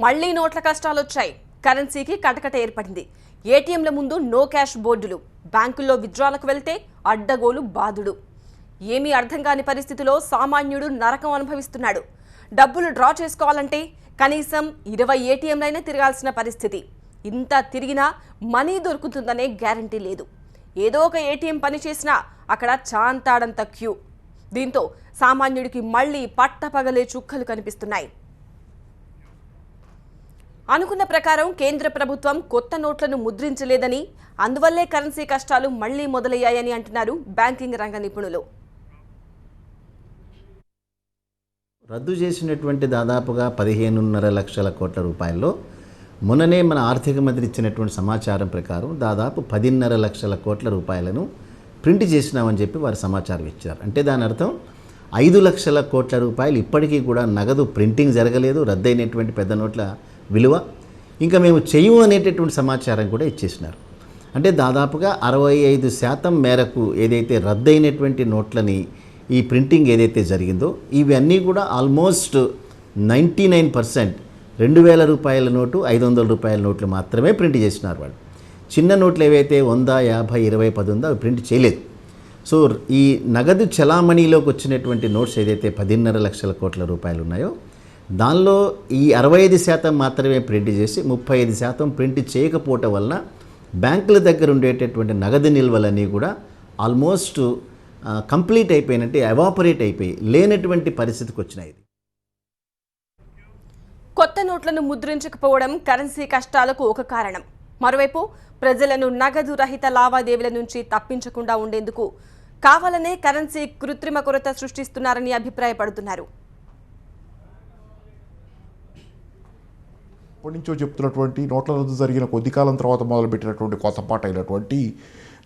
మళ్లీ నోట్ల కష్టాలొచ్చాయి. కరెన్సీకి కటకట ఏర్పడింది. ఏటీఎంల ముందు నో క్యాష్ బోర్డులు, బ్యాంకుల్లో విత్డ్రాలకు వెళ్తే అడ్డగోలు బాదుడు. ఏమీ అర్థం కాని పరిస్థితిలో సామాన్యుడు నరకం అనుభవిస్తున్నాడు. డబ్బులు డ్రా చేసుకోవాలంటే కనీసం 20 ఏటీఎంలైనా తిరగాల్సిన పరిస్థితి. ఇంత తిరిగినా మనీ దొరుకుతుందనే గ్యారంటీ లేదు. ఏదో ఒక ఏటీఎం పనిచేసినా అక్కడ చాంతాడంత క్యూ. దీంతో సామాన్యుడికి మళ్లీ పట్టపగలే చుక్కలు కనిపిస్తున్నాయి. అనుకున్న ప్రకారం కేంద్ర ప్రభుత్వం కొత్త నోట్లను ముద్రించలేదని, అందువల్లే కరెన్సీ కష్టాలు మళ్లీ మొదలయ్యాయని అంటున్నారు బ్యాంకింగ్ రంగ నిపుణులు. రద్దు చేసినటువంటి దాదాపుగా 15.5 లక్షల కోట్ల రూపాయల్లో మొన్ననే మన ఆర్థిక మంత్రి ఇచ్చినటువంటి సమాచారం ప్రకారం దాదాపు 10.5 లక్షల కోట్ల రూపాయలను ప్రింట్ చేసినామని చెప్పి వారు సమాచారం ఇచ్చారు. అంటే దాని అర్థం 5 లక్షల కోట్ల రూపాయలు ఇప్పటికీ కూడా నగదు ప్రింటింగ్ జరగలేదు. రద్దయినటువంటి పెద్ద నోట్ల విలువ ఇంకా మేము చేయము అనేటటువంటి సమాచారం కూడా ఇచ్చేసినారు. అంటే దాదాపుగా 65% మేరకు ఏదైతే రద్దయినటువంటి నోట్లని ఈ ప్రింటింగ్ ఏదైతే జరిగిందో ఇవన్నీ కూడా ఆల్మోస్ట్ 99% 2000 రూపాయల నోటు 500 రూపాయల నోట్లు మాత్రమే ప్రింట్ చేసినారు. వాళ్ళు చిన్న నోట్లు ఏవైతే 100, 50, 20, 10 ఉందో అవి ప్రింట్ చేయలేదు. సో ఈ నగదు చలామణిలోకి వచ్చినటువంటి నోట్స్ ఏదైతే 10.5 లక్షల కోట్ల రూపాయలు ఉన్నాయో దానిలో ఈ 65% మాత్రమే ప్రింట్ చేసి 35% ప్రింట్ చేయకపోవటం వలన బ్యాంకుల దగ్గర ఉండేటటువంటి నగదు నిల్వలన్నీ కూడా ఆల్మోస్ట్ కంప్లీట్ అయిపోయినట్టు ఎవాపరేట్ అయిపోయి లేనటువంటి పరిస్థితికి వచ్చినాయి. కొత్త నోట్లను ముద్రించకపోవడం కరెన్సీ కష్టాలకు ఒక కారణం. మరోవైపు ప్రజలను నగదు రహిత లావాదేవీల నుంచి తప్పించకుండా ఉండేందుకు కావాలనే కరెన్సీ కృత్రిమ కొరత సృష్టిస్తున్నారని అభిప్రాయపడుతున్నారు. ఇప్పటి నుంచో చెప్తున్నటువంటి నోట్ల రద్దు జరిగిన కొద్ది కాలం తర్వాత మొదలుపెట్టినటువంటి కొత్త పాట అయినటువంటి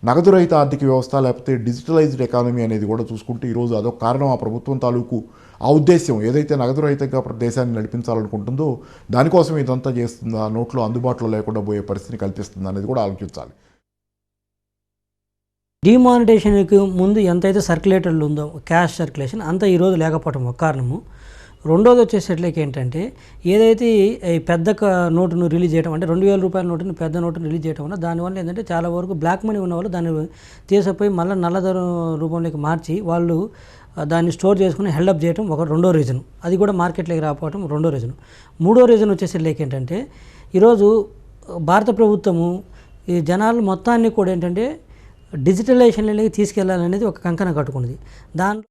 నగదు రహిత ఆర్థిక వ్యవస్థ లేకపోతే డిజిటలైజ్డ్ ఎకానమీ అనేది కూడా చూసుకుంటే ఈరోజు అదొక కారణం. ఆ ప్రభుత్వం తాలూకు ఆ ఉద్దేశం ఏదైతే నగదు రహితంగా దేశాన్ని నడిపించాలనుకుంటుందో దానికోసం ఇదంతా చేస్తుంది. ఆ నోట్లు అందుబాటులో లేకుండా పోయే పరిస్థితిని కల్పిస్తుంది అనేది కూడా ఆలోచించాలి. డిమానిటేషన్కి ముందు ఎంతైతే సర్క్యులేటర్లు ఉందో క్యాష్ సర్క్యులేషన్ అంత ఈరోజు లేకపోవడం ఒక కారణము. రెండోది వచ్చేసరికి ఏంటంటే ఏదైతే ఈ పెద్ద నోటును రిలీజ్ చేయడం అంటే 2000 రూపాయల నోటును పెద్ద నోటును రిలీజ్ చేయడం వల్ల దానివల్ల ఏంటంటే చాలా వరకు బ్లాక్ మనీ ఉన్న వాళ్ళు దాన్ని తీసిపోయి మళ్ళీ నల్లధర రూపంలోకి మార్చి వాళ్ళు దాన్ని స్టోర్ చేసుకుని హెల్డప్ చేయడం ఒక రెండో రీజన్. అది కూడా మార్కెట్లోకి రాకపోవడం రెండో రీజన్. మూడో రీజన్ వచ్చేసరికి ఏంటంటే ఈరోజు భారత ప్రభుత్వము ఈ జనాలు మొత్తాన్ని కూడా ఏంటంటే డిజిటలైజేషన్లోకి తీసుకెళ్లాలనేది ఒక కంకణం కట్టుకున్నది. దాంట్లో